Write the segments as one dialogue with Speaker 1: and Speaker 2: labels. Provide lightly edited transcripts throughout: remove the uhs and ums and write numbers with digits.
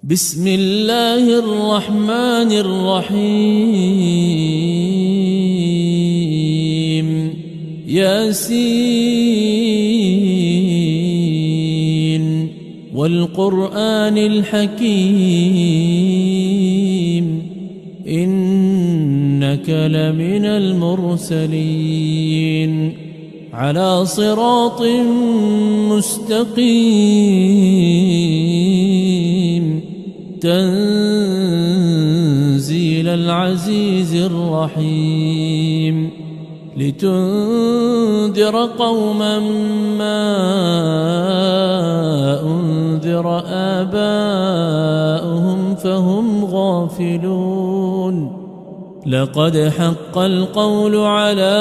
Speaker 1: بسم الله الرحمن الرحيم ياسين والقرآن الحكيم إنك لمن المرسلين على صراط مستقيم تنزيل العزيز الرحيم لتنذر قوما ما أنذر آباؤهم فهم غافلون لقد حق القول على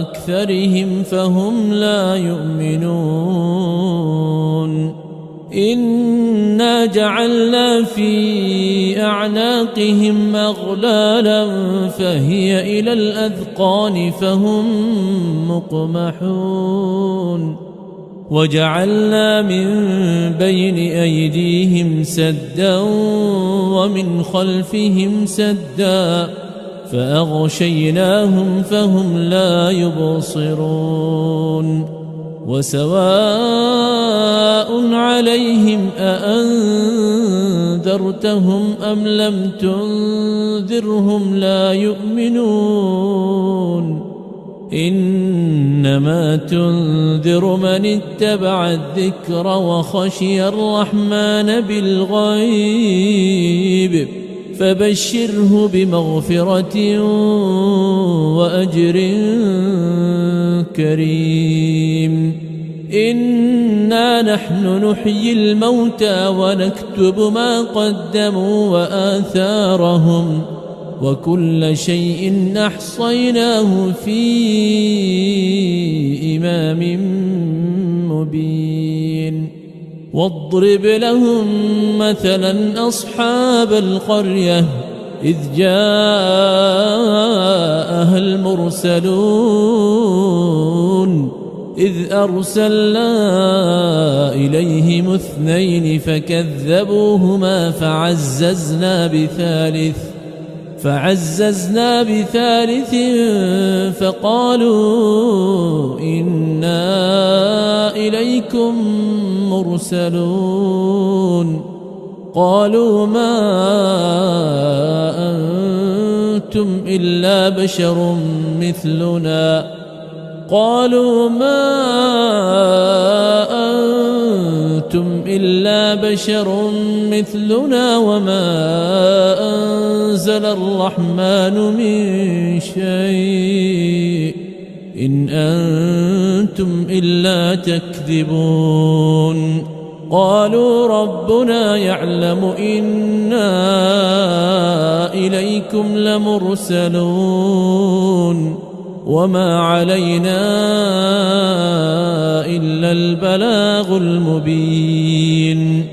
Speaker 1: أكثرهم فهم لا يؤمنون إنا جعلنا في أعناقهم أغلالا فهي إلى الأذقان فهم مقمحون وجعلنا من بين أيديهم سدا ومن خلفهم سدا فأغشيناهم فهم لا يبصرون وسواء عليهم أأنذرتهم أم لم تنذرهم لا يؤمنون إنما تنذر من اتبع الذكر وخشي الرحمن بالغيب فبشره بمغفرة وأجر كريم إنا نحن نحيي الموتى ونكتب ما قدموا وآثارهم وكل شيء أحصيناه في إمام مبين واضرب لهم مثلا أصحاب القرية إذ جاءها المرسلون إذ أرسلنا إليهم اثنين فكذبوهما فعززنا بثالث فقالوا إنا إليكم مرسلون قالوا ما أنتم إلا بشر مثلنا وما أنزل الرحمن من شيء إن أنتم إلا تكذبون قالوا ربنا يعلم إنا إليكم لمرسلون وما علينا إلا البلاغ المبين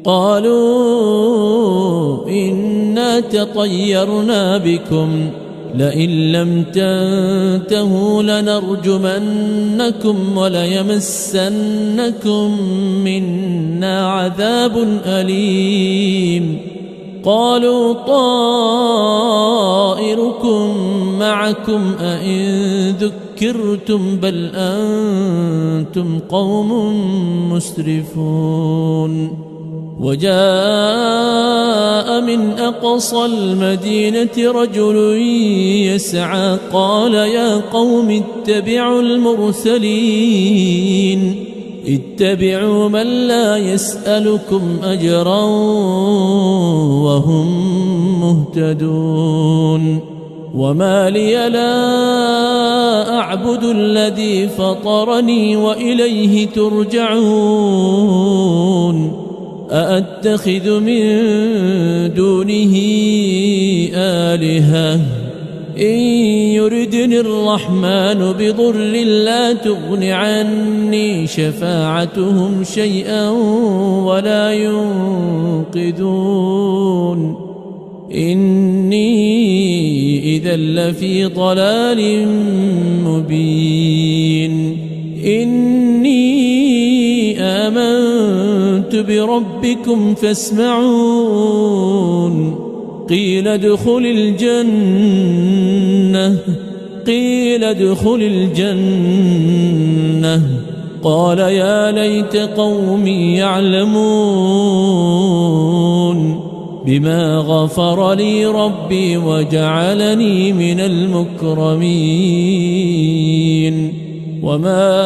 Speaker 1: قالوا إنا تطيرنا بكم لئن لم تنتهوا لنرجمنكم وليمسنكم منا عذاب أليم قالوا طائركم معكم أئن ذكرتم بل أنتم قوم مسرفون وجاء من أقصى المدينة رجل يسعى قال يا قوم اتبعوا المرسلين اتبعوا من لا يسألكم أجرا وهم مهتدون وما لي لا أعبد الذي فطرني وإليه ترجعون أأتخذ من دونه آلهة إن يردني الرحمن بضر لا تغن عني شفاعتهم شيئا ولا ينقذون إني إذا لفي ضلال مبين إني آمنت آمنت بربكم فاسمعون قيل ادخل الجنة قال يا ليت قومي يعلمون بما غفر لي ربي وجعلني من المكرمين وما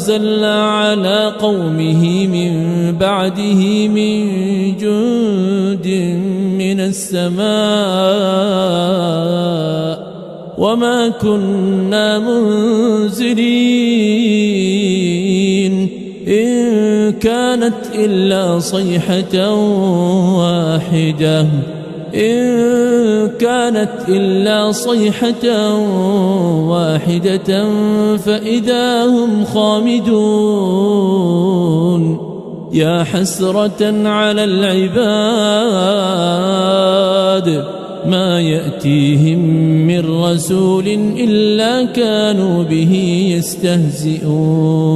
Speaker 1: أنزلنا على قومه من بعده من جند من السماء وما كنا منزلين إن كانت إلا صيحة واحدة فإذا هم خامدون يا حسرة على العباد ما يأتيهم من رسول إلا كانوا به يستهزئون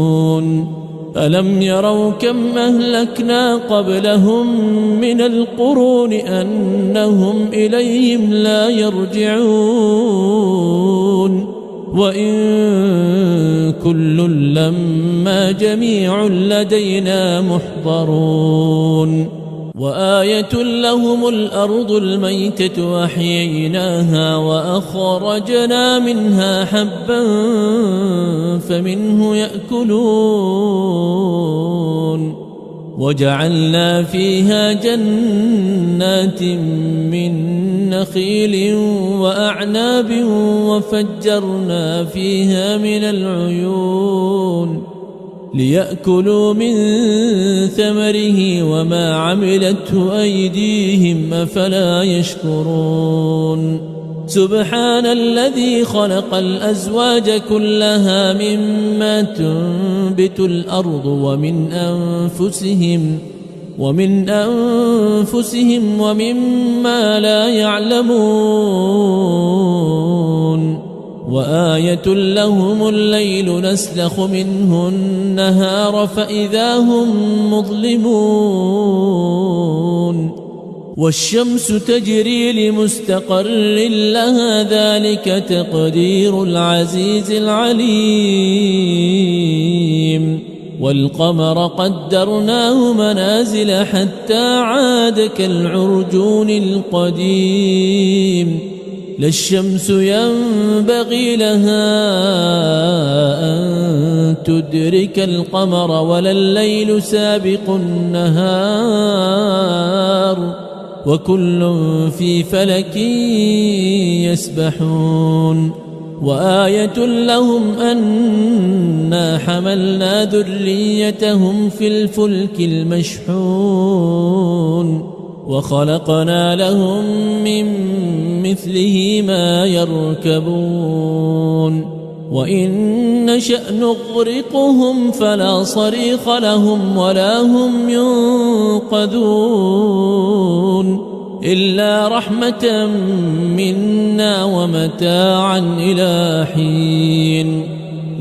Speaker 1: ألم يروا كم أهلكنا قبلهم من القرون أنهم إليهم لا يرجعون وإن كل لما جميع لدينا محضرون وآية لهم الأرض الميتة وأحييناها وأخرجنا منها حبا فمنه يأكلون وجعلنا فيها جنات من نخيل وأعناب وفجرنا فيها من العيون ليأكلوا من ثمره وما عملته أيديهم أفلا يشكرون سبحان الذي خلق الأزواج كلها مما تنبت الأرض ومن أنفسهم ومما لا يعلمون وآية لهم الليل نسلخ منه النهار فإذا هم مظلمون والشمس تجري لمستقر لها ذلك تقدير العزيز العليم والقمر قدرناه منازل حتى عاد كالعرجون القديم لا الشمس ينبغي لها أن تدرك القمر ولا الليل سابق النهار وكل في فلك يسبحون وآية لهم أنا حملنا ذريتهم في الفلك المشحون وخلقنا لهم من مثله ما يركبون وإن نشأ نغرقهم فلا صريخ لهم ولا هم ينقذون إلا رحمة منا ومتاعا إلى حين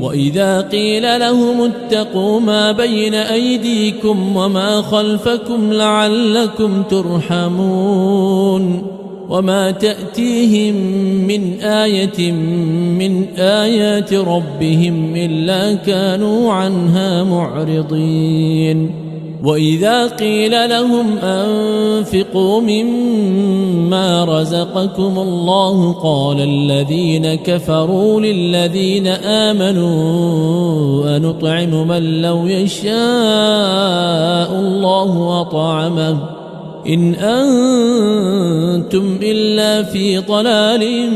Speaker 1: وإذا قيل لهم اتقوا ما بين أيديكم وما خلفكم لعلكم ترحمون وما تأتيهم من آية من آيات ربهم إلا كانوا عنها معرضين وإذا قيل لهم أنفقوا مما رزقكم الله قال الذين كفروا للذين آمنوا أنطعم من لو يشاء الله أطعمه إن أنتم إلا في ضلال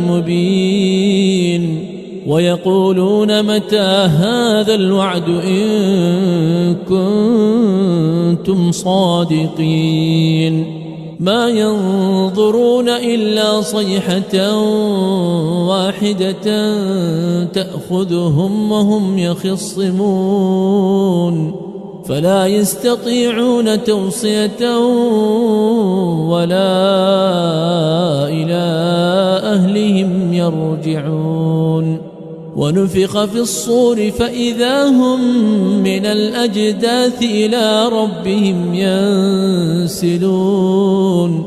Speaker 1: مبين ويقولون متى هذا الوعد إن كنتم صادقين ما ينظرون إلا صيحة واحدة تأخذهم وهم يخصمون فلا يستطيعون توصية ولا إلى أهلهم يرجعون ونفخ في الصور فإذا هم من الأجداث إلى ربهم ينسلون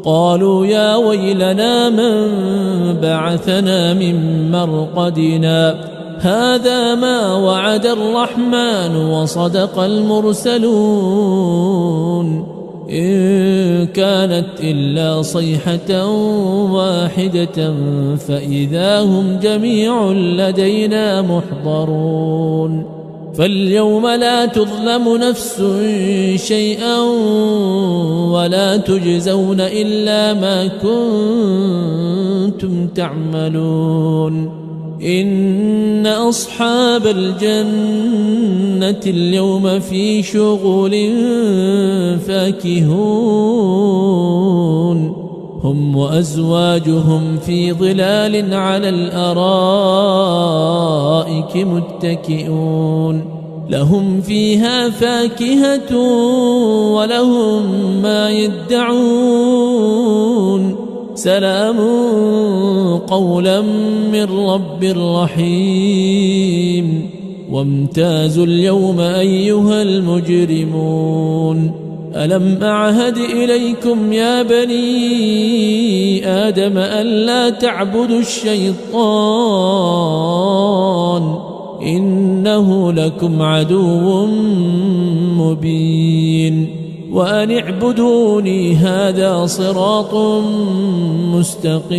Speaker 1: قالوا يا ويلنا من بعثنا من مرقدنا هذا ما وعد الرحمن وصدق المرسلون إن كانت إلا صيحة واحدة فإذا هم جميع لدينا محضرون فاليوم لا تظلم نفس شيئا ولا تجزون إلا ما كنتم تعملون إن أصحاب الجنة اليوم في شغل فاكهون هم وأزواجهم في ظلال على الأرائك متكئون لهم فيها فاكهة ولهم ما يدعون سلام قولا من رب رحيم وامتازوا اليوم أيها المجرمون ألم أعهد إليكم يا بني آدم ألا تعبدوا الشيطان إنه لكم عدو مبين وأن اعبدوني هذا صراط مستقيم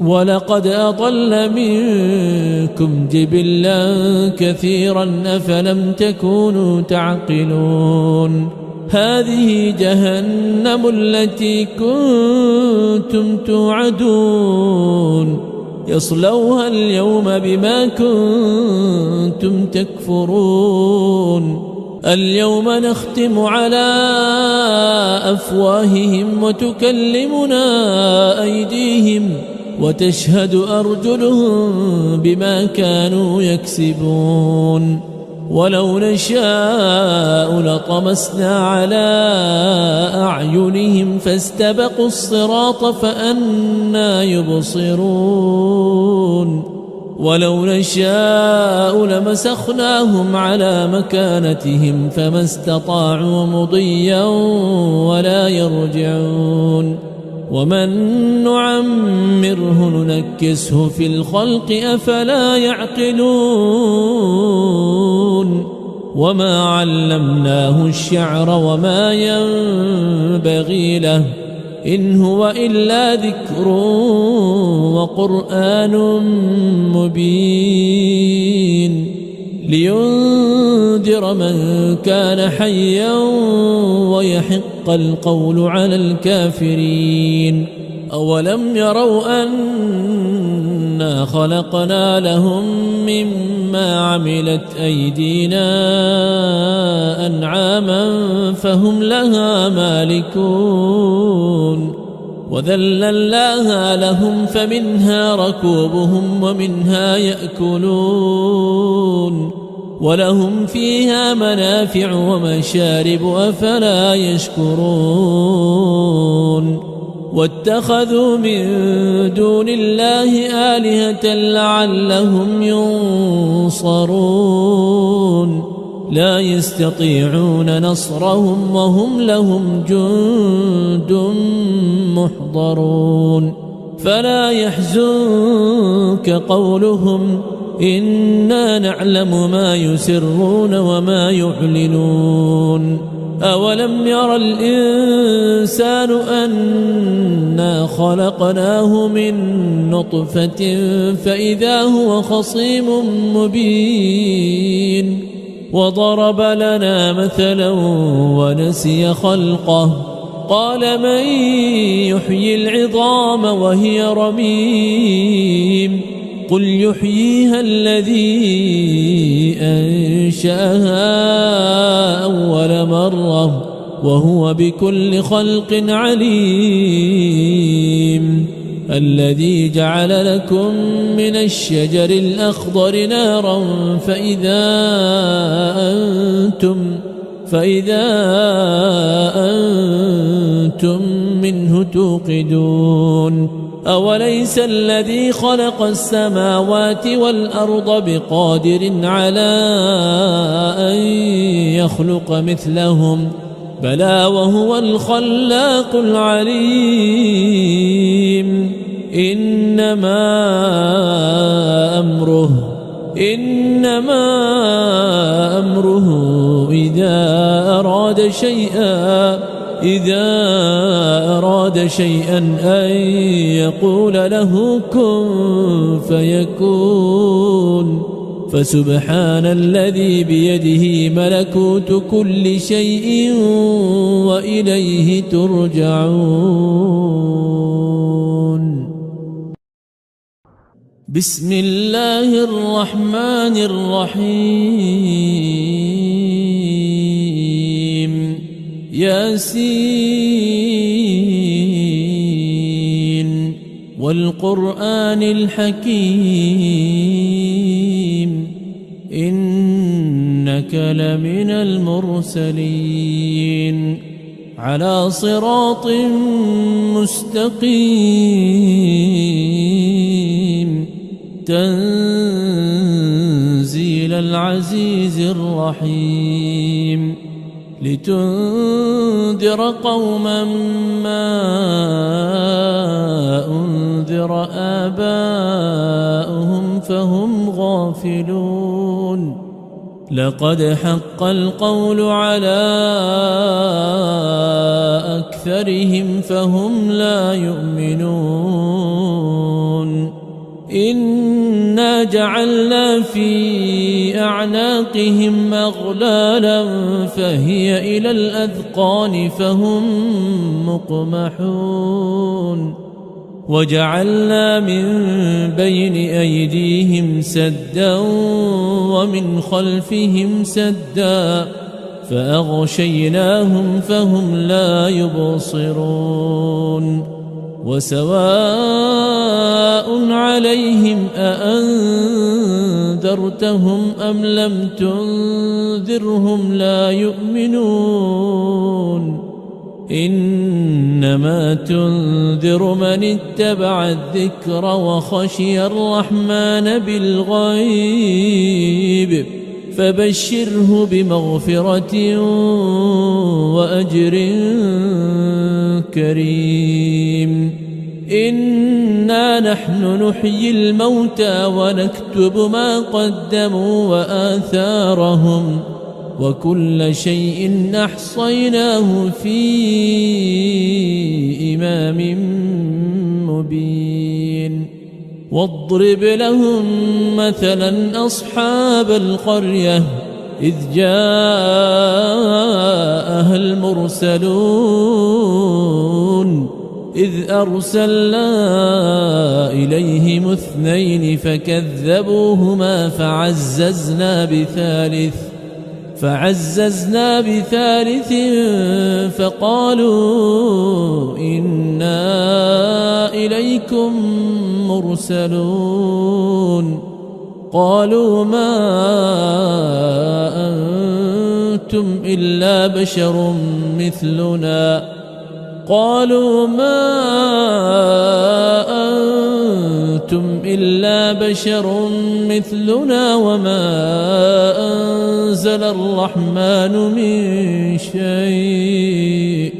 Speaker 1: ولقد أضل منكم جبلا كثيرا أفلم تكونوا تعقلون هذه جهنم التي كنتم توعدون يصلوها اليوم بما كنتم تكفرون اليوم نختم على أفواههم وتكلمنا أيديهم وتشهد أرجلهم بما كانوا يكسبون ولو نشاء لطمسنا على أعينهم فاستبقوا الصراط فأنى يبصرون ولو نشاء لمسخناهم على مكانتهم فما استطاعوا مضيا ولا يرجعون ومن نعمره ننكسه في الخلق أفلا يعقلون وما علمناه الشعر وما ينبغي له إن هو إلا ذكر وقرآن مبين لينذر من كان حيا ويحق القول على الكافرين أولم يروا أنا خلقنا لهم مما عملت أيدينا أنعاما فهم لها مالكون وذللناها لهم فمنها ركوبهم ومنها يأكلون ولهم فيها منافع ومشارب أفلا يشكرون واتخذوا من دون الله آلهة لعلهم ينصرون لا يستطيعون نصرهم وهم لهم جند محضرون فلا يحزنك قولهم إنا نعلم ما يسرون وما يعلنون أولم ير الإنسان أنا خلقناه من نطفة فإذا هو خصيم مبين وضرب لنا مثلا ونسي خلقه قال من يحيي العظام وهي رميم قل يحييها الذي أنشأها أول مرة وهو بكل خلق عليم الذي جعل لكم من الشجر الأخضر نارا فإذا أنتم منه توقدون أوليس الذي خلق السماوات والأرض بقادر على أن يخلق مثلهم بلى وهو الخلاق العليم إنما أمره إذا أراد شيئا أن يقول له كن فيكون فسبحان الذي بيده ملكوت كل شيء وإليه ترجعون. بسم الله الرحمن الرحيم ياسين والقرآن الحكيم إنك لمن المرسلين على صراط مستقيم تنزيل العزيز الرحيم لتنذر قوما ما أنذر آباؤهم فهم غافلون لقد حق القول على أكثرهم فهم لا يؤمنون إنا جعلنا في أعناقهم أغلالا فهي إلى الأذقان فهم مقمحون وجعلنا من بين أيديهم سدا ومن خلفهم سدا فأغشيناهم فهم لا يبصرون وسواء عليهم أأنذرتهم أم لم تنذرهم لا يؤمنون إنما تنذر من اتبع الذكر وخشي الرحمن بالغيب فبشره بمغفرة وأجر كريم إنا نحن نحيي الموتى ونكتب ما قدموا وآثارهم وكل شيء أحصيناه في إمام مبين واضرب لهم مثلا أصحاب القرية إذ جاءها المرسلون إذ أرسلنا إليهم اثنين فكذبوهما فعززنا بثالث فقالوا إنا إليكم مرسلون قالوا ما أنتم إلا بشر مثلنا وما أنزل الرحمن من شيء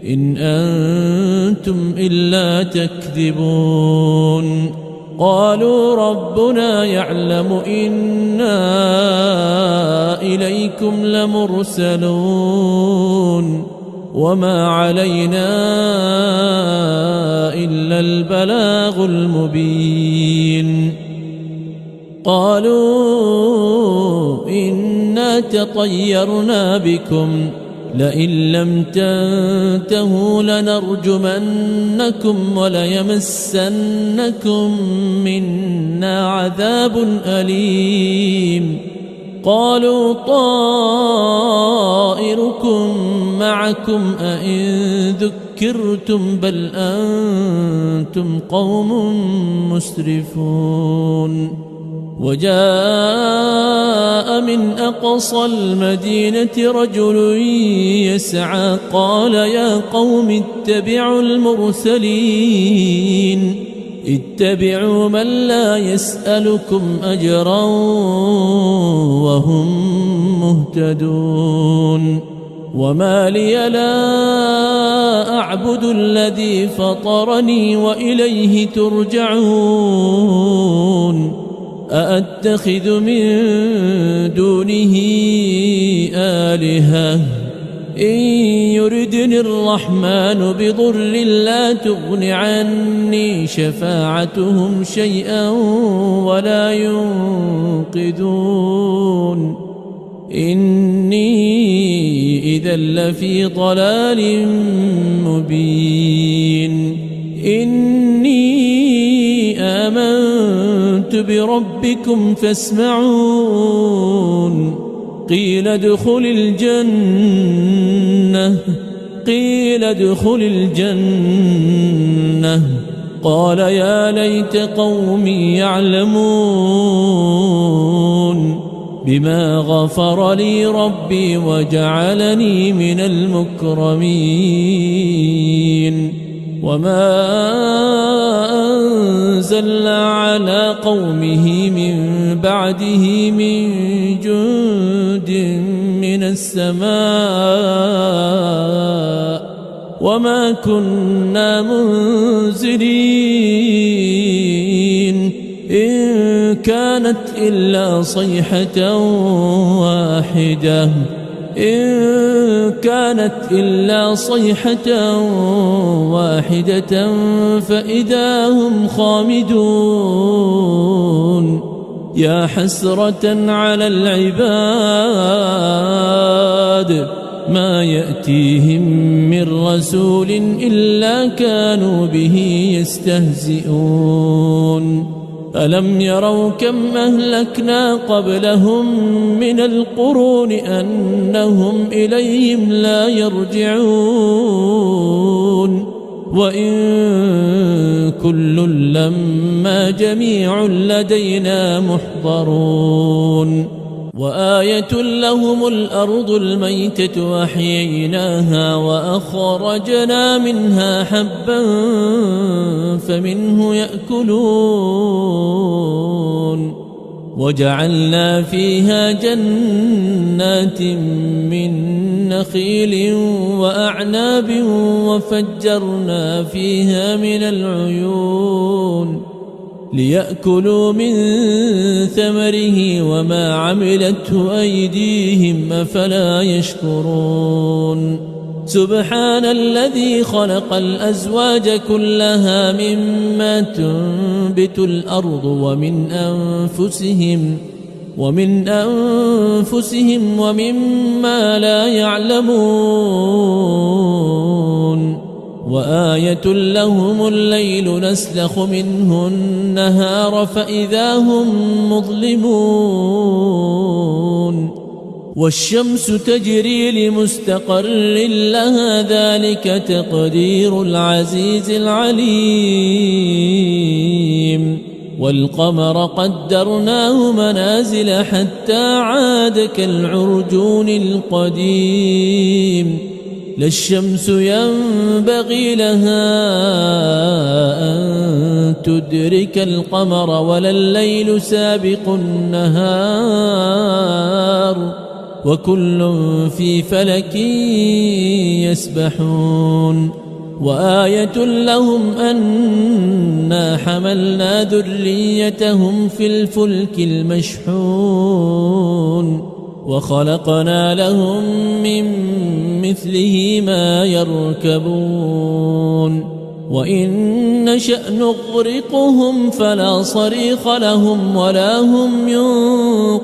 Speaker 1: إن أنتم إلا تكذبون قالوا ربنا يعلم إنا إليكم لمرسلون وما علينا إلا البلاغ المبين قالوا إنا تطيرنا بكم لئن لم تنتهوا لنرجمنكم وليمسنكم منا عذاب أليم قالوا طائركم معكم أئن ذكرتم بل أنتم قوم مسرفون وجاء من أقصى المدينة رجل يسعى قال يا قوم اتبعوا المرسلين اتبعوا من لا يسألكم أجرا وهم مهتدون وما لي لا أعبد الذي فطرني وإليه ترجعون أأتخذ من دونه آلهة إن يردني الرحمن بضر لا تغن عني شفاعتهم شيئا ولا ينقذون إني إذا لفي ضلال مبين إني آمنت بربكم فاسمعون قيل ادخل الجنة قال يا ليت قومي يعلمون بما غفر لي ربي وجعلني من المكرمين وما أنزلنا على قومه من بعده من جند من السماء وما كنا منزلين إن كانت إلا صيحة واحدة فإذا هم خامدون يا حسرة على العباد ما يأتيهم من رسول إلا كانوا به يستهزئون ألم يروا كم أهلكنا قبلهم من القرون أنهم إليهم لا يرجعون وإن كل لما جميع لدينا محضرون وآية لهم الأرض الميتة أحييناها وأخرجنا منها حبا فمنه يأكلون وجعلنا فيها جنات من نخيل وأعناب وفجرنا فيها من العيون ليأكلوا من ثمره وما عملته أيديهم أفلا يشكرون سبحان الذي خلق الأزواج كلها مما تنبت الأرض ومن أنفسهم ومما لا يعلمون وآية لهم الليل نسلخ منه النهار فإذا هم مظلمون والشمس تجري لمستقر لها ذلك تقدير العزيز العليم والقمر قدرناه منازل حتى عاد كالعرجون القديم لا الشمس ينبغي لها أن تدرك القمر ولا الليل سابق النهار وكل في فلك يسبحون وآية لهم أنا حملنا ذريتهم في الفلك المشحون وخلقنا لهم من مثله ما يركبون وإن نشأ نغرقهم فلا صريخ لهم ولا هم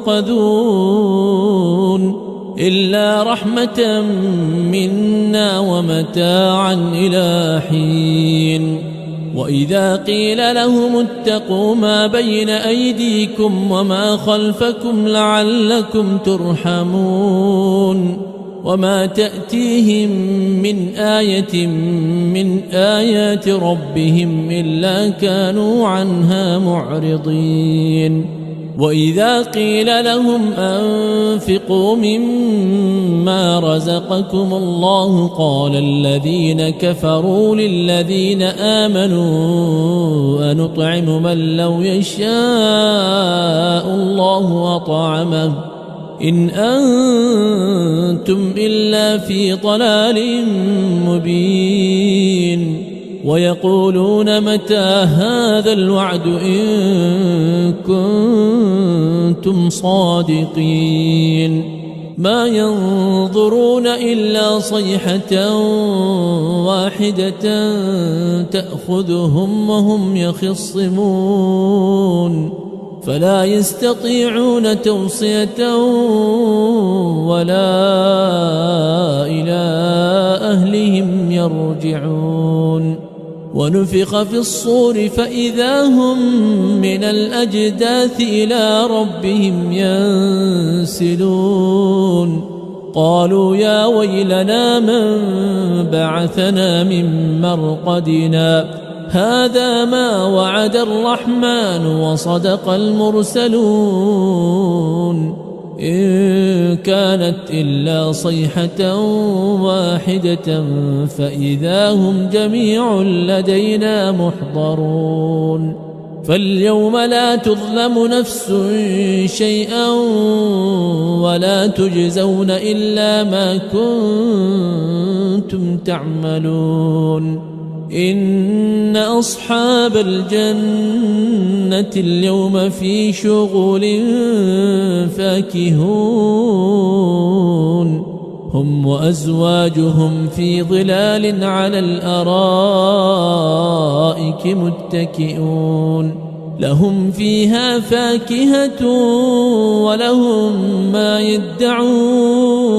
Speaker 1: ينقذون إلا رحمة منا ومتاعا إلى حين وإذا قيل لهم اتقوا ما بين أيديكم وما خلفكم لعلكم ترحمون وما تأتيهم من آية من آيات ربهم إلا كانوا عنها معرضين وإذا قيل لهم أنفقوا مما رزقكم الله قال الذين كفروا للذين آمنوا أنطعم من لو يشاء الله أطعمه إن أنتم إلا في ضلال مبين ويقولون متى هذا الوعد إن كنتم صادقين ما ينظرون إلا صيحة واحدة تأخذهم وهم يخصمون فلا يستطيعون توصية ولا إلى أهلهم يرجعون ونفخ في الصور فإذا هم من الأجداث إلى ربهم ينسلون قالوا يا ويلنا من بعثنا من مرقدنا هذا ما وعد الرحمن وصدق المرسلون إن كانت إلا صيحة واحدة فإذا هم جميع لدينا محضرون فاليوم لا تظلم نفس شيئا ولا تجزون إلا ما كنتم تعملون إن أصحاب الجنة اليوم في شغل فاكهون هم وأزواجهم في ظلال على الأرائك متكئون لهم فيها فاكهة ولهم ما يدعون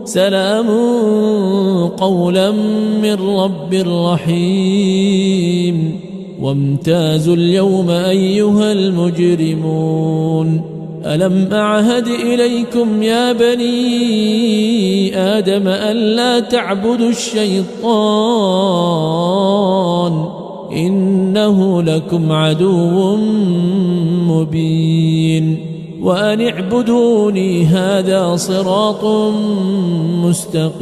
Speaker 1: سلام قولا من رب رحيم وامتازوا اليوم أيها المجرمون ألم أعهد إليكم يا بني آدم ألا تعبدوا الشيطان إنه لكم عدو مبين وأن اعبدوني هذا صراط مستقيم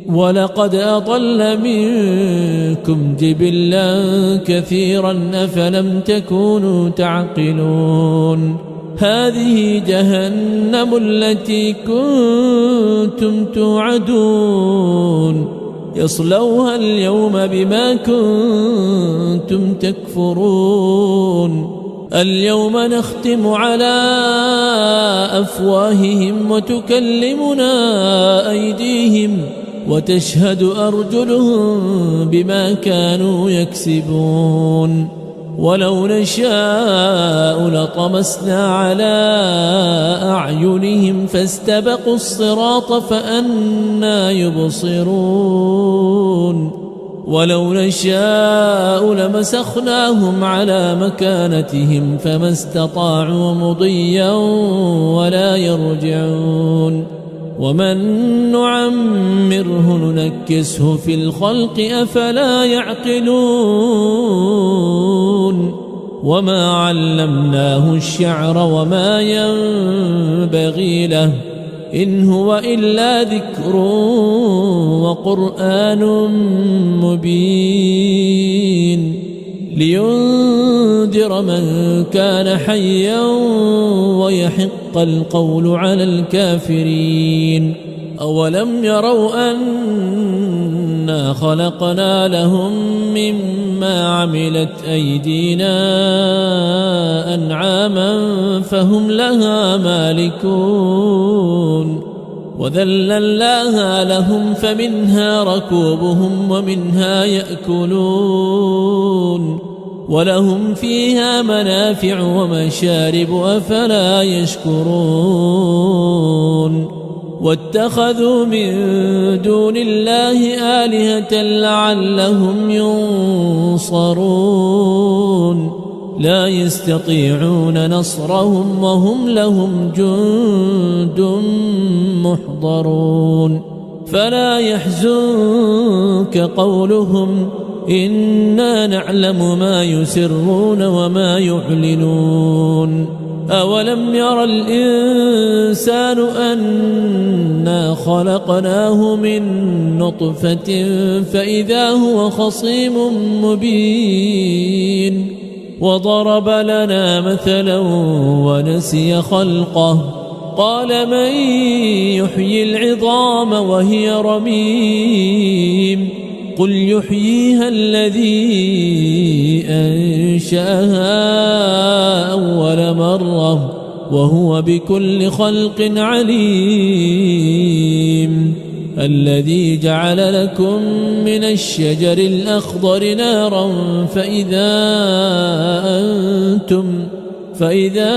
Speaker 1: ولقد أضل منكم جبلا كثيرا أفلم تكونوا تعقلون هذه جهنم التي كنتم توعدون يصلوها اليوم بما كنتم تكفرون اليوم نختم على أفواههم وتكلمنا أيديهم وتشهد أرجلهم بما كانوا يكسبون ولو نشاء لطمسنا على أعينهم فاستبقوا الصراط فأنى يبصرون ولو نشاء لمسخناهم على مكانتهم فما استطاعوا مضيا ولا يرجعون ومن نعمره ننكسه في الخلق أفلا يعقلون وما علمناه الشعر وما ينبغي له إن هو إلا ذكر وقرآن مبين لينذر من كان حيا ويحق القول على الكافرين أولم يروا أنا خلقنا لهم مما عملت أيدينا أنعاما فهم لها مالكون وذللناها لهم فمنها ركوبهم ومنها يأكلون ولهم فيها منافع ومشارب أفلا يشكرون واتخذوا من دون الله آلهة لعلهم ينصرون لا يستطيعون نصرهم وهم لهم جند محضرون فلا يحزنك قولهم إنا نعلم ما يسرون وما يعلنون أولم ير الإنسان أنا خلقناه من نطفة فإذا هو خصيم مبين وضرب لنا مثلا ونسي خلقه قال من يحيي العظام وهي رميم قل يحييها الذي أنشأها أول مرة وهو بكل خلق عليم الذي جعل لكم من الشجر الأخضر نارا فإذا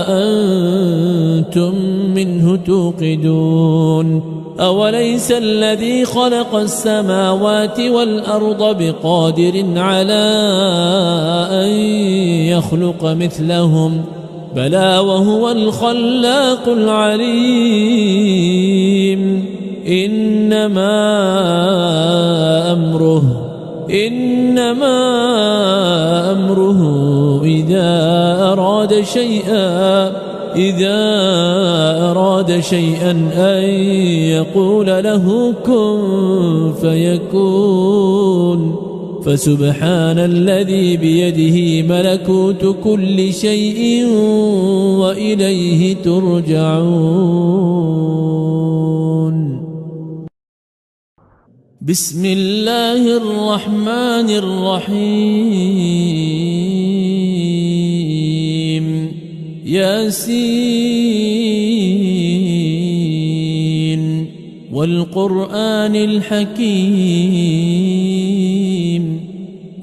Speaker 1: أنتم منه توقدون أوليس الذي خلق السماوات والأرض بقادر على أن يخلق مثلهم بلى وهو الخلاق العليم إنما أمره إذا أراد شيئا أن يقول له كن فيكون فسبحان الذي بيده ملكوت كل شيء وإليه ترجعون. بسم الله الرحمن الرحيم ياسين والقرآن الحكيم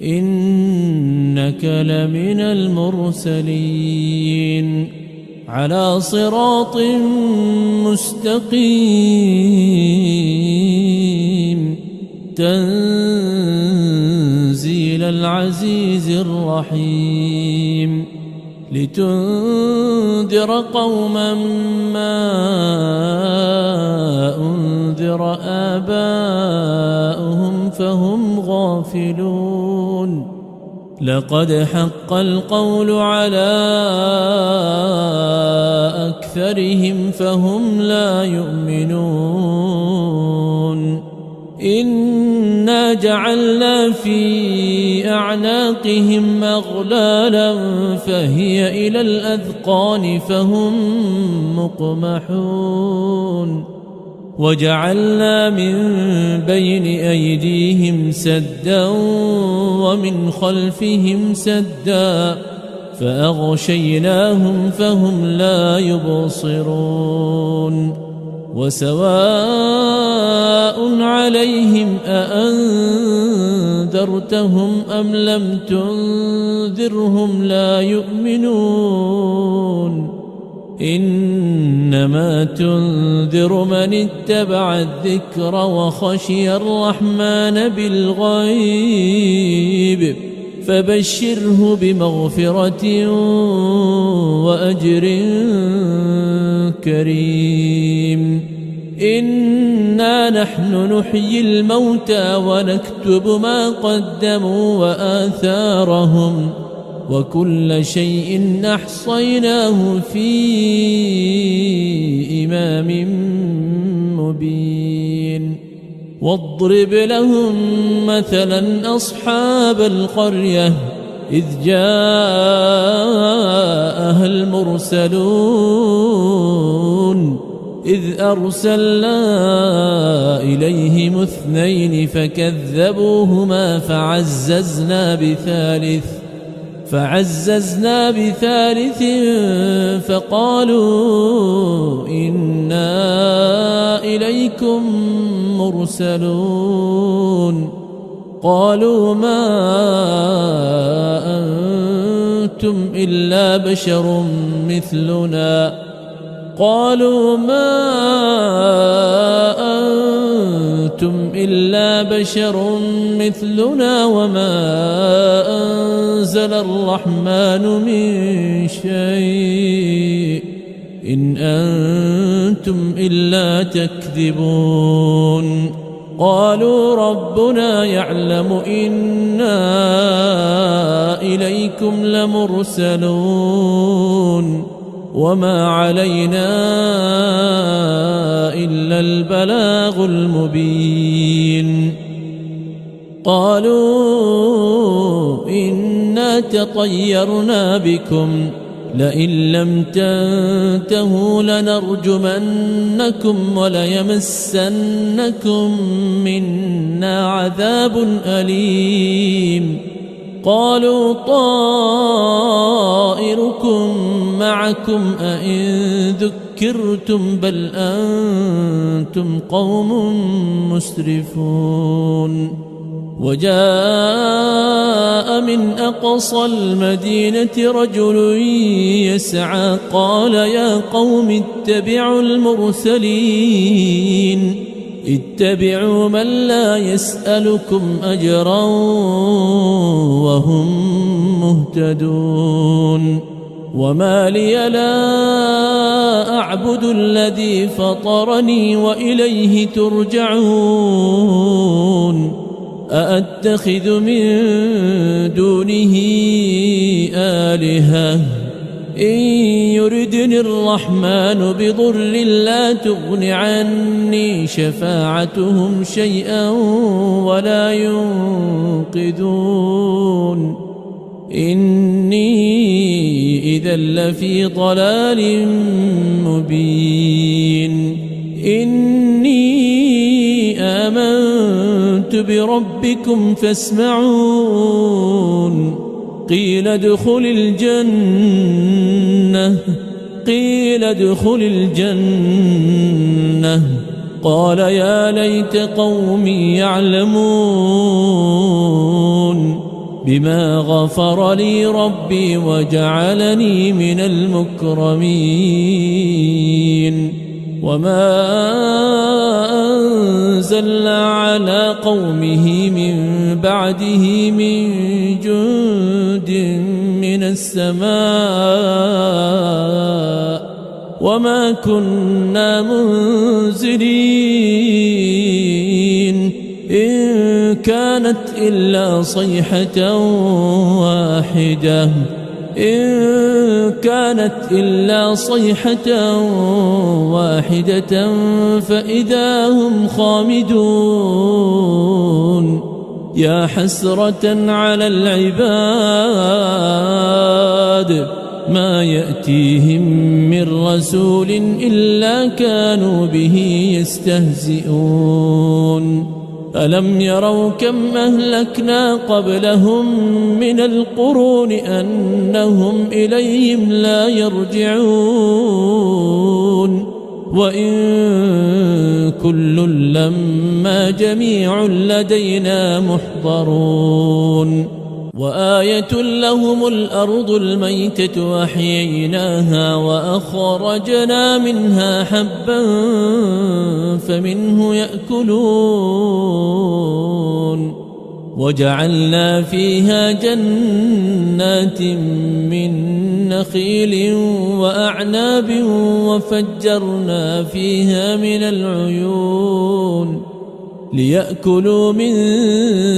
Speaker 1: إنك لمن المرسلين على صراط مستقيم تنزيل العزيز الرحيم لتنذر قوما ما أنذر آباؤهم فهم غافلون لقد حق القول على أكثرهم فهم لا يؤمنون إنا جعلنا في أعناقهم أغلالا فهي إلى الأذقان فهم مقمحون وجعلنا من بين أيديهم سدا ومن خلفهم سدا فأغشيناهم فهم لا يبصرون وسواء عليهم أأنذرتهم أم لم تنذرهم لا يؤمنون إنما تنذر من اتبع الذكر وخشي الرحمن بالغيب فبشره بمغفرة وأجر كريم إنا نحن نحيي الموتى ونكتب ما قدموا وآثارهم وكل شيء أحصيناه في إمام مبين واضرب لهم مثلا أصحاب القرية إذ جاءها المرسلون إذ أرسلنا إليهم اثنين فكذبوهما فعززنا بثالث فقالوا إنا إليكم مرسلون قالوا ما أنتم إلا بشر مثلنا وما أنزل الرحمن من شيء إن أنتم إلا تكذبون قالوا ربنا يعلم إنا إليكم لمرسلون وما علينا إلا البلاغ المبين. قالوا إنا تطيرنا بكم لئن لم تنتهوا لنرجمنكم وليمسنكم منا عذاب أليم. قالوا طائركم معكم أئن ذكرتم بل أنتم قوم مسرفون. وجاء من أقصى المدينة رجل يسعى قال يا قوم اتبعوا المرسلين اتبعوا من لا يسألكم أجرا وهم مهتدون. وما لي لا أعبد الذي فطرني وإليه ترجعون. أأتخذ من دونه آلهة إن يردني الرحمن بضر لا تغن عني شفاعتهم شيئا ولا ينقذون. إني إذا لفي ضلال مبين. إني آمنت بربكم فاسمعون. قيل ادخل الجنة قال يا ليت قومي يعلمون بما غفر لي ربي وجعلني من المكرمين. وما أنزلنا على قومه من بعده من جند من السماء وما كنا منزلين. إن كانت إلا صيحة واحدة فإذا هم خامدون. يا حسرة على العباد ما يأتيهم من رسول إلا كانوا به يستهزئون. ألم يروا كم أهلكنا قبلهم من القرون أنهم إليهم لا يرجعون. وإن كل لما جميع لدينا محضرون. وآية لهم الأرض الميتة أحييناها وأخرجنا منها حبا فمنه يأكلون. وجعلنا فيها جنات من نخيل وأعناب وفجرنا فيها من العيون ليأكلوا من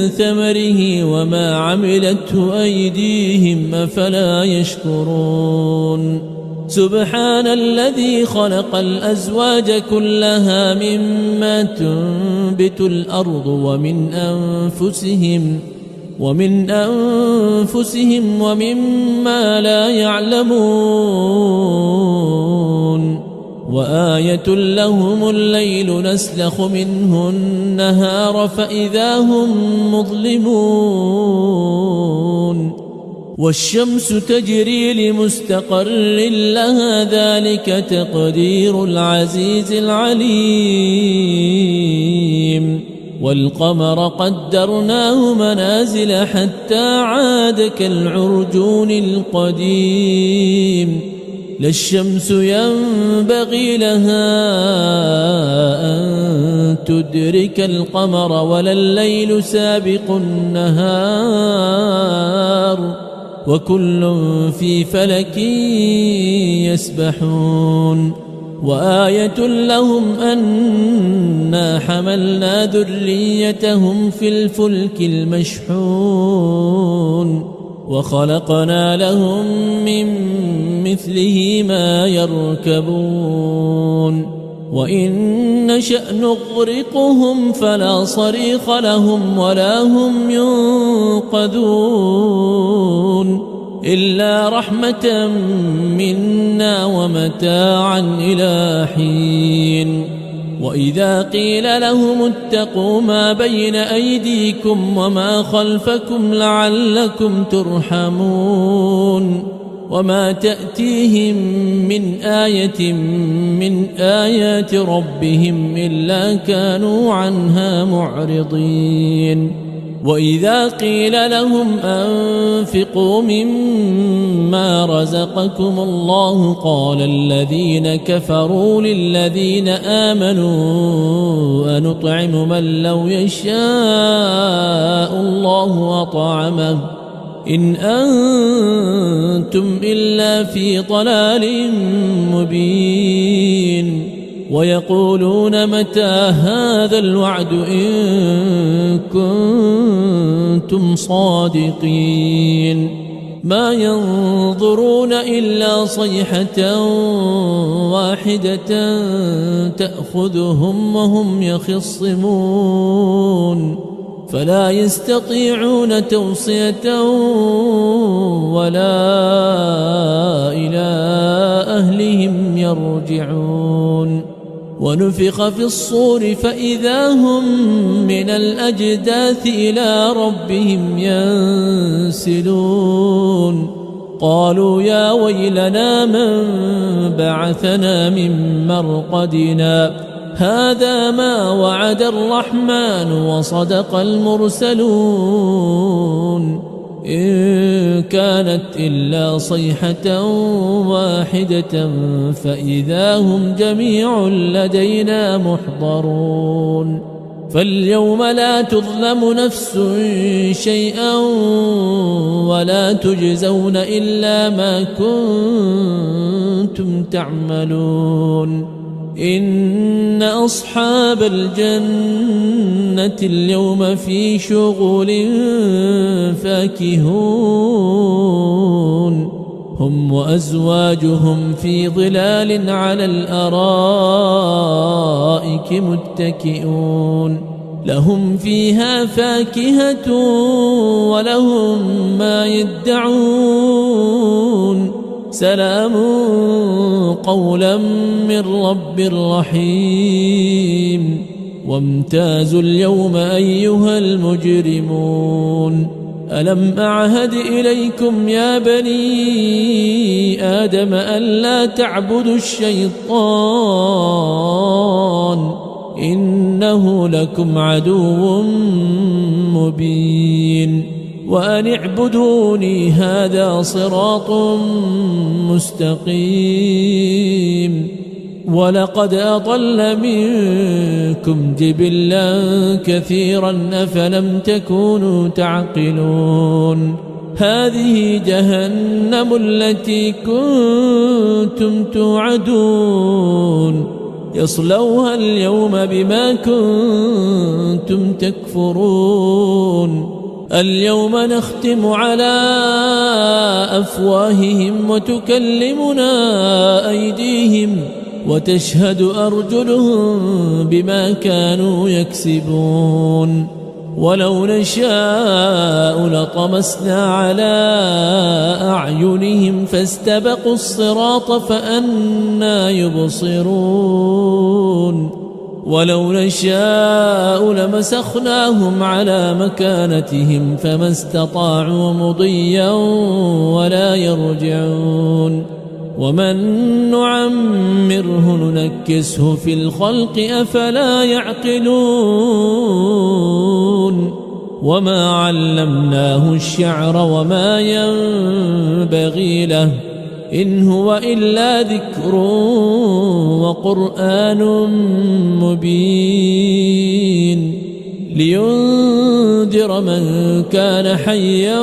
Speaker 1: ثمره وما عملته أيديهم أفلا يشكرون. سبحان الذي خلق الأزواج كلها مما تنبت الأرض ومن أنفسهم ومما لا يعلمون. وآية لهم الليل نسلخ منه النهار فإذا هم مظلمون. والشمس تجري لمستقر لها ذلك تقدير العزيز العليم. والقمر قدرناه منازل حتى عاد كالعرجون القديم. لا الشمس ينبغي لها أن تدرك القمر ولا الليل سابق النهار وكل في فلك يسبحون. وآية لهم أنا حملنا ذريتهم في الفلك المشحون وخلقنا لهم من مثله ما يركبون وإن نشأ نغرقهم فلا صريخ لهم ولا هم ينقذون إلا رحمة منا ومتاعا إلى حين وإذا قيل لهم اتقوا ما بين أيديكم وما خلفكم لعلكم ترحمون وما تأتيهم من آية من آيات ربهم إلا كانوا عنها معرضين وإذا قيل لهم أنفقوا مما رزقكم الله قال الذين كفروا للذين آمنوا أنطعم من لو يشاء الله أطعمه إن أنتم إلا في ضلال مبين ويقولون متى هذا الوعد إن كنتم صادقين ما ينظرون إلا صيحة واحدة تأخذهم وهم يخصمون فلا يستطيعون توصية ولا إلى أهلهم يرجعون ونفخ في الصور فإذا هم من الأجداث إلى ربهم ينسلون قالوا يا ويلنا من بعثنا من مرقدنا هذا ما وعد الرحمن وصدق المرسلون إن كانت إلا صيحة واحدة فإذا هم جميع لدينا محضرون فاليوم لا تظلم نفس شيئا ولا تجزون إلا ما كنتم تعملون إن أصحاب الجنة اليوم في شغل فاكهون هم وأزواجهم في ظلال على الأرائك متكئون لهم فيها فاكهة ولهم ما يدعون سلام قولا من رب رحيم وامتازوا اليوم أيها المجرمون ألم أعهد إليكم يا بني آدم ألا تعبدوا الشيطان إنه لكم عدو مبين وأن اعبدوني هذا صراط مستقيم ولقد أضل منكم جبلا كثيرا أفلم تكونوا تعقلون هذه جهنم التي كنتم توعدون يصلوها اليوم بما كنتم تكفرون اليوم نختم على أفواههم وتكلمنا أيديهم وتشهد أرجلهم بما كانوا يكسبون ولو نشاء لطمسنا على أعينهم فاستبقوا الصراط فأنى يبصرون ولو نشاء لمسخناهم على مكانتهم فما استطاعوا مضيا ولا يرجعون ومن نعمره ننكسه في الخلق أفلا يعقلون وما علمناه الشعر وما ينبغي له إن هو إلا ذكر وقرآن مبين لينذر من كان حيا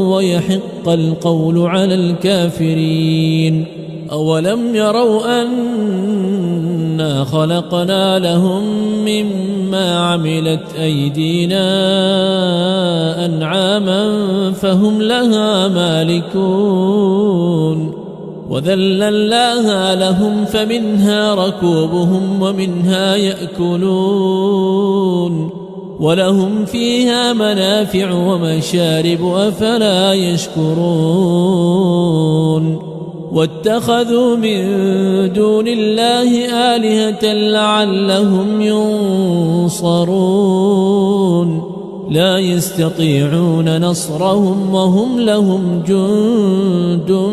Speaker 1: ويحق القول على الكافرين أولم يروا أنا خلقنا لهم مما عملت أيدينا أنعاما فهم لها مالكون وذللناها لهم فمنها ركوبهم ومنها يأكلون ولهم فيها منافع ومشارب أفلا يشكرون واتخذوا من دون الله آلهة لعلهم ينصرون لا يستطيعون نصرهم وهم لهم جند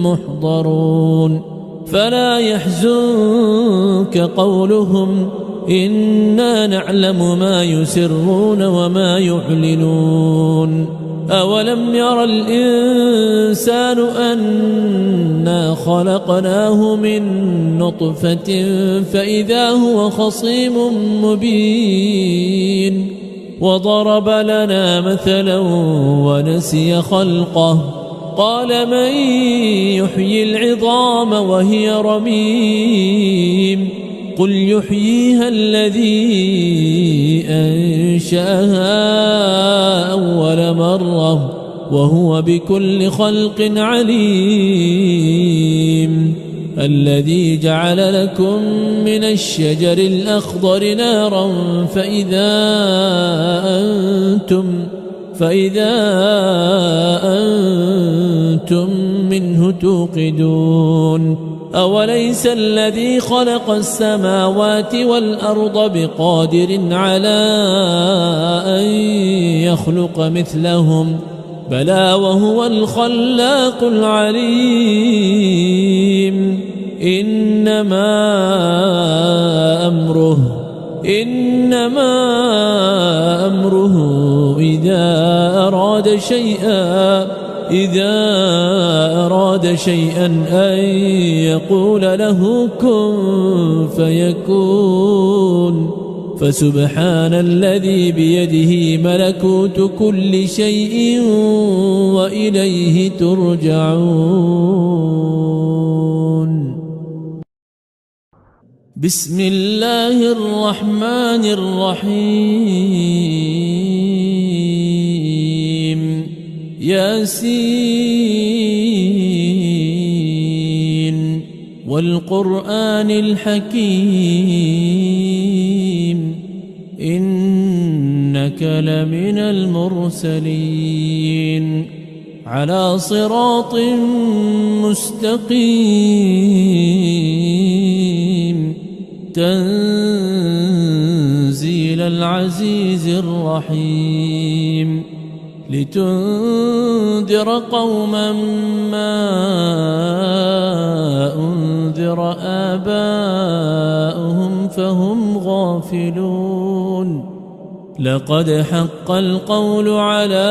Speaker 1: محضرون فلا يحزنك قولهم إنا نعلم ما يسرون وما يعلنون أولم ير الإنسان أنا خلقناه من نطفة فإذا هو خصيم مبين وضرب لنا مثلا ونسي خلقه قال من يحيي العظام وهي رميم قل يحييها الذي أنشأها أول مرة وهو بكل خلق عليم الذي جعل لكم من الشجر الأخضر نارا فإذا أنتم منه توقدون أوليس الذي خلق السماوات والأرض بقادر على أن يخلق مثلهم بلى وهو الخلاق العليم إنما أمره إذا أراد شيئا أن يقول له كن فيكون فسبحان الذي بيده ملكوت كل شيء وإليه ترجعون بسم الله الرحمن الرحيم ياسين والقرآن الحكيم إنك لمن المرسلين على صراط مستقيم تنزيل العزيز الرحيم لتنذر قوما ما أنذر آباؤهم فهم غافلون لقد حق القول على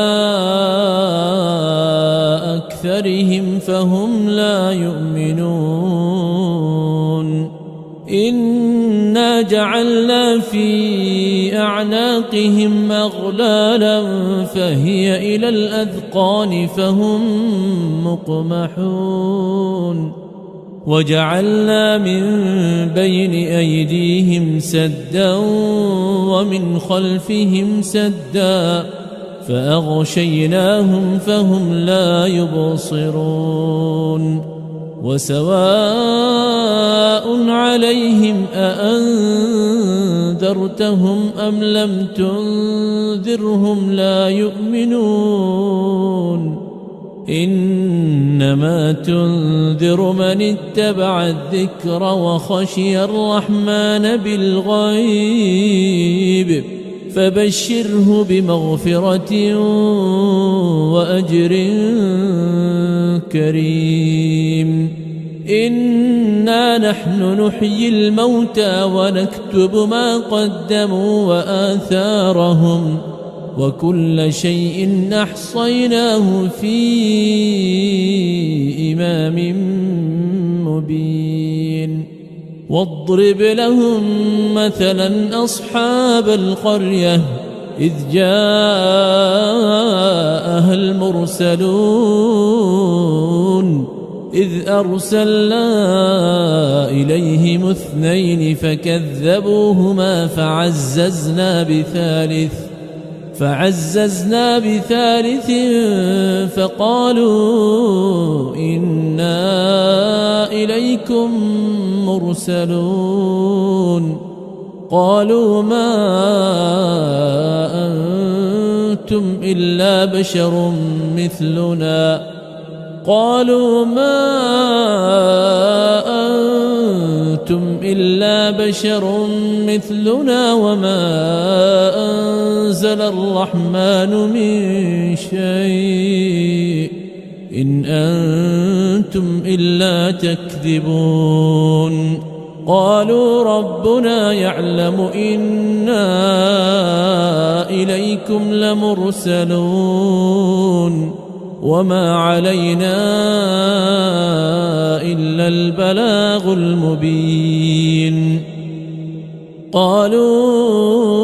Speaker 1: أكثرهم فهم لا يؤمنون إنا جعلنا في أعناقهم أغلالا فهي إلى الأذقان فهم مقمحون وجعلنا من بين أيديهم سدا ومن خلفهم سدا فأغشيناهم فهم لا يبصرون وسواء عليهم أأنذرتهم أم لم تنذرهم لا يؤمنون إنما تنذر من اتبع الذكر وخشي الرحمن بالغيب فبشره بمغفرة وأجر كريم إنا نحن نحيي الموتى ونكتب ما قدموا وآثارهم وكل شيء أحصيناه في إمام مبين واضرب لهم مثلا أصحاب القرية إذ جاءها المرسلون إذ أرسلنا إليهم 2 فكذبوهما فعززنا بثالث فقالوا إنا إليكم مرسلون قالوا ما أنتم إلا بشر مثلنا وما أنزل الرحمن من شيء إن أنتم إلا تكذبون قالوا ربنا يعلم إنا إليكم لمرسلون وما علينا إلا البلاغ المبين قالوا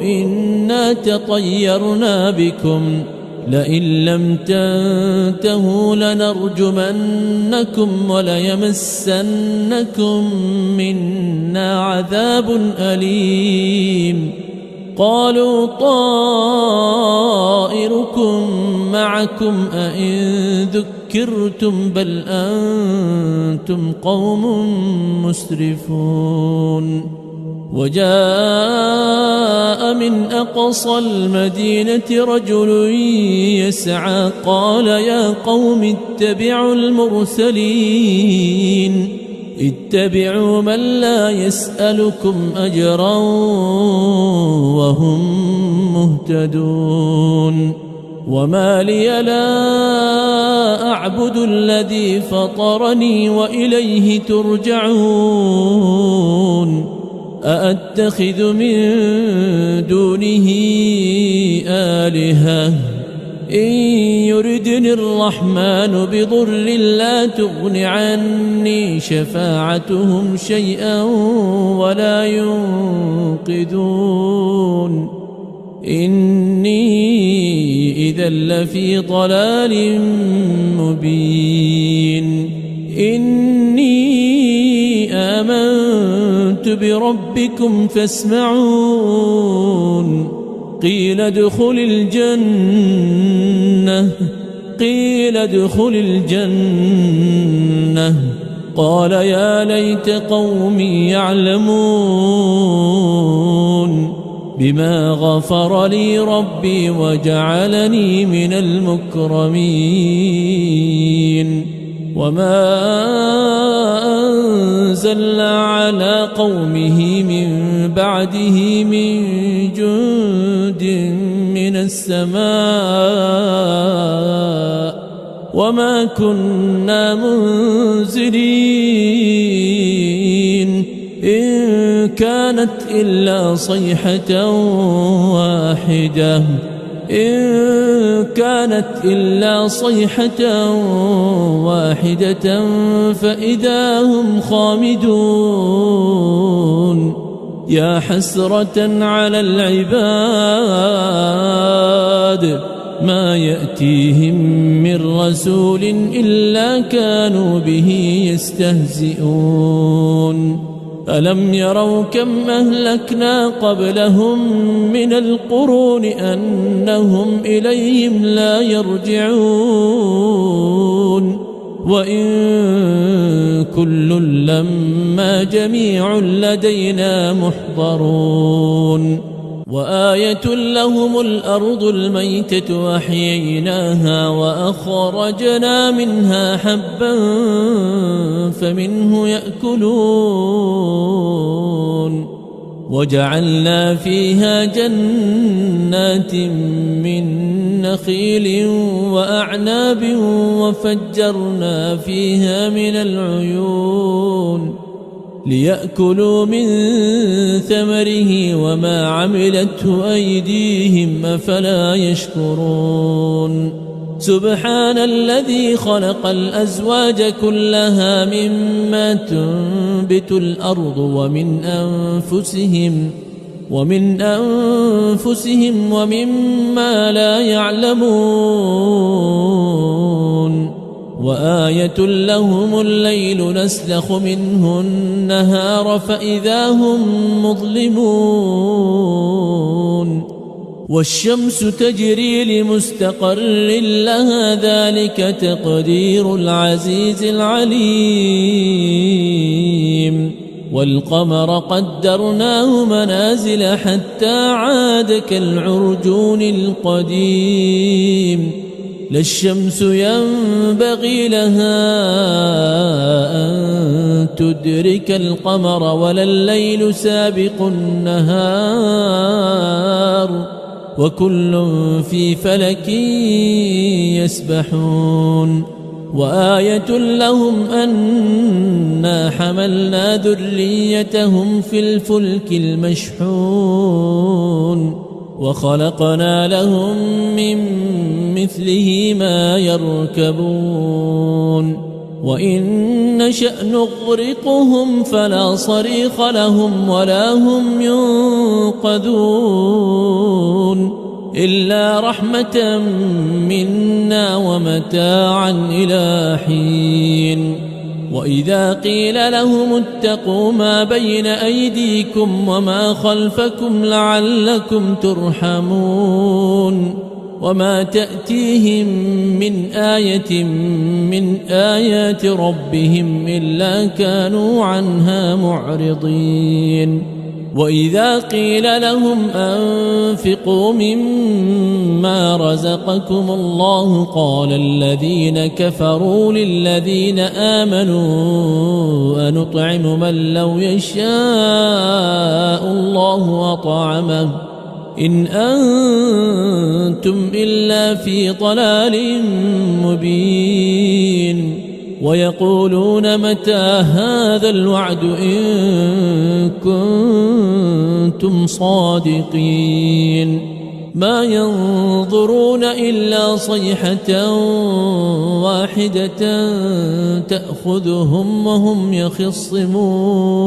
Speaker 1: إنا تطيرنا بكم لئن لم تنتهوا لنرجمنكم وليمسنكم منا عذاب أليم قالوا طائركم معكم أئن ذكرتم بل أنتم قوم مسرفون وجاء من أقصى المدينة رجل يسعى قال يا قوم اتبعوا المرسلين اتبعوا من لا يسألكم أجرا وهم مهتدون وما لي لا أعبد الذي فطرني وإليه ترجعون أأتخذ من دونه آلهة إن يردني الرحمن بضر لا تغن عني شفاعتهم شيئا ولا ينقذون إني إذا لفي ضلال مبين إني آمنت بربكم فاسمعون قيل ادخل الجنة قال يا ليت قومي يعلمون بما غفر لي ربي وجعلني من المكرمين وما أنزلنا على قومه من بعده من جند من السماء وما كنا منزلين إن كانت إلا صيحة واحدة فإذا هم خامدون يا حسرة على العباد ما يأتيهم من رسول إلا كانوا به يستهزئون ألم يروا كم أهلكنا قبلهم من القرون أنهم إليهم لا يرجعون وإن كل لما جميع لدينا محضرون وآية لهم الأرض الميتة أحييناها وأخرجنا منها حبا فمنه يأكلون وجعلنا فيها جنات من نخيل وأعناب وفجرنا فيها من العيون ليأكلوا من ثمره وما عملته أيديهم أفلا يشكرون سبحان الذي خلق الأزواج كلها مما تنبت الأرض ومن أنفسهم ومما لا يعلمون وآية لهم الليل نسلخ منه النهار فإذا هم مظلمون والشمس تجري لمستقر لها ذلك تقدير العزيز العليم والقمر قدرناه منازل حتى عاد كالعرجون القديم لا الشمس ينبغي لها أن تدرك القمر ولا الليل سابق النهار وكل في فلك يسبحون وآية لهم أنا حملنا ذريتهم في الفلك المشحون وخلقنا لهم من مثله ما يركبون وإن نشأ نغرقهم فلا صريخ لهم ولا هم ينقذون إلا رحمة منا ومتاعا إلى حين وإذا قيل لهم اتقوا ما بين أيديكم وما خلفكم لعلكم ترحمون وما تأتيهم من آية من آيات ربهم إلا كانوا عنها معرضين وإذا قيل لهم أنفقوا مما رزقكم الله قال الذين كفروا للذين آمنوا أنطعم من لو يشاء الله أطعمه إن أنتم إلا في ضلال مبين ويقولون متى هذا الوعد إن كنتم صادقين ما ينظرون إلا صيحة واحدة تأخذهم وهم يخصمون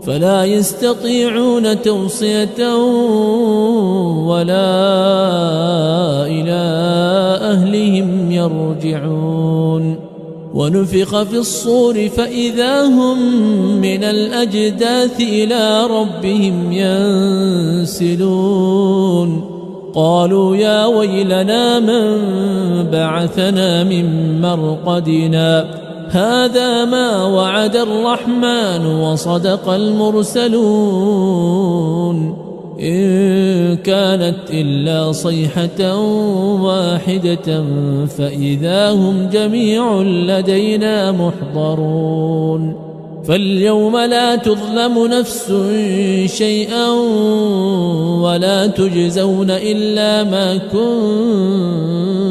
Speaker 1: فلا يستطيعون توصية ولا إلى أهلهم يرجعون ونفخ في الصور فإذا هم من الأجداث إلى ربهم ينسلون قالوا يا ويلنا من بعثنا من مرقدنا هذا ما وعد الرحمن وصدق المرسلون إن كانت إلا صيحة واحدة فإذا هم جميع لدينا محضرون فاليوم لا تظلم نفس شيئا ولا تجزون إلا ما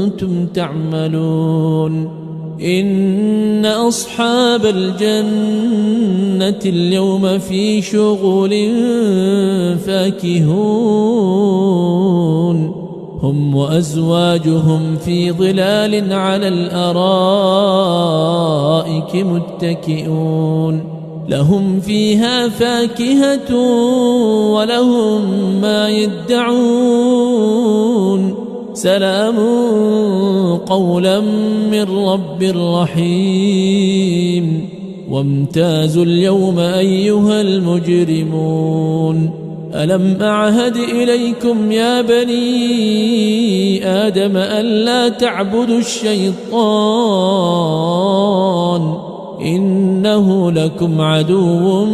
Speaker 1: كنتم تعملون إن أصحاب الجنة اليوم في شغل فاكهون هم وأزواجهم في ظلال على الأرائك متكئون لهم فيها فاكهة ولهم ما يدعون سلام قولا من رب رحيم وامتازوا اليوم أيها المجرمون ألم أعهد إليكم يا بني آدم ألا تعبدوا الشيطان إنه لكم عدو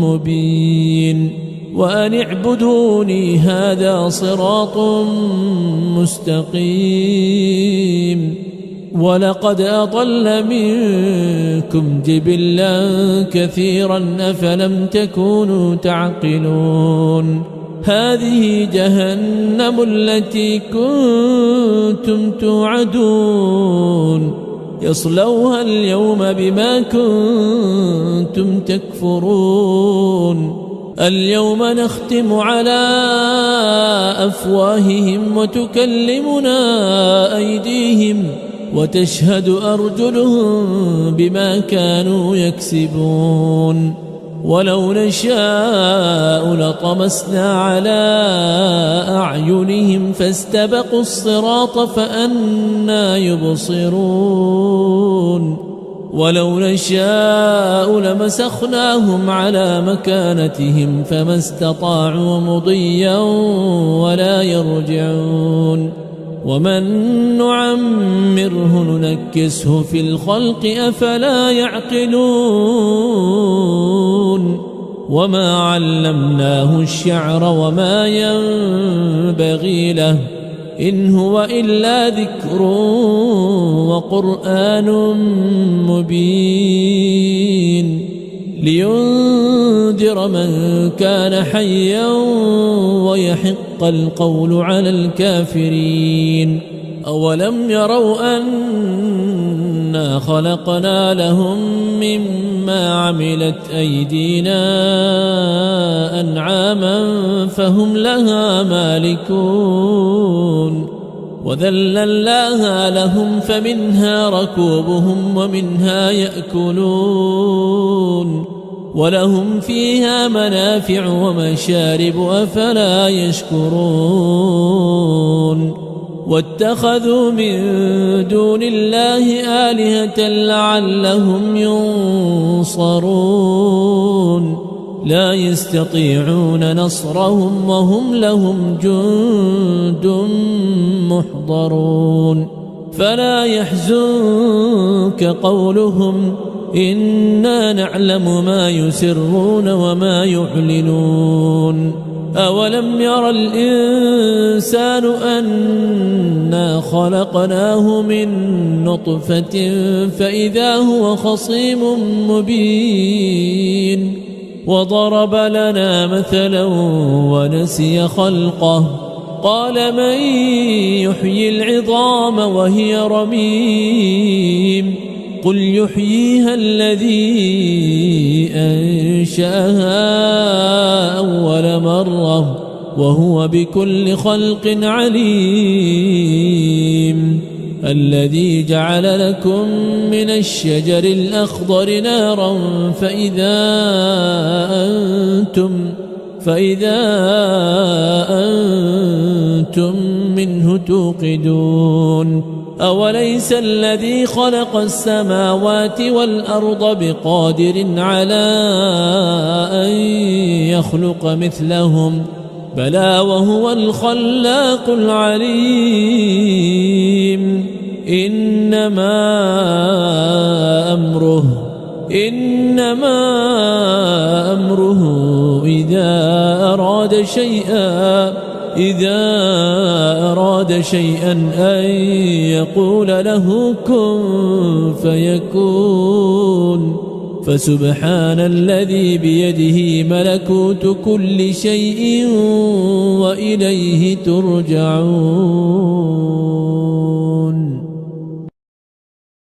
Speaker 1: مبين وأن اعبدوني هذا صراط مستقيم ولقد أضل منكم جبلا كثيرا أفلم تكونوا تعقلون هذه جهنم التي كنتم توعدون يصلوها اليوم بما كنتم تكفرون اليوم نختم على أفواههم وتكلمنا أيديهم وتشهد أرجلهم بما كانوا يكسبون ولو نشاء لطمسنا على أعينهم فاستبقوا الصراط فأنى يبصرون ولو نشاء لمسخناهم على مكانتهم فما استطاعوا مضيا ولا يرجعون ومن نعمره ننكسه في الخلق أفلا يعقلون وما علمناه الشعر وما ينبغي له إن هو إلا ذكر وقرآن مبين لينذر من كان حيا ويحق القول على الكافرين أولم يروا أنا خلقنا لهم مما عملت أيدينا أنعاما فهم لها مالكون وذللناها لهم فمنها ركوبهم ومنها يأكلون ولهم فيها منافع ومشارب أفلا يشكرون واتخذوا من دون الله آلهة لعلهم ينصرون لا يستطيعون نصرهم وهم لهم جند محضرون فلا يحزنك قولهم إنا نعلم ما يسرون وما يعلنون أولم ير الإنسان أنا خلقناه من نطفة فإذا هو خصيم مبين وضرب لنا مثلا ونسي خلقه قال من يحيي العظام وهي رميم قل يحييها الذي أنشأها أول مرة وهو بكل خلق عليم الذي جعل لكم من الشجر الأخضر نارا فإذا أنتم منه توقدون أوليس الذي خلق السماوات والأرض بقادر على أن يخلق مثلهم بلى وهو الخلاق العليم إنما أمره إذا أراد شيئا أن يقول له كن فيكون فسبحان الذي بيده ملكوت كل شيء وإليه ترجعون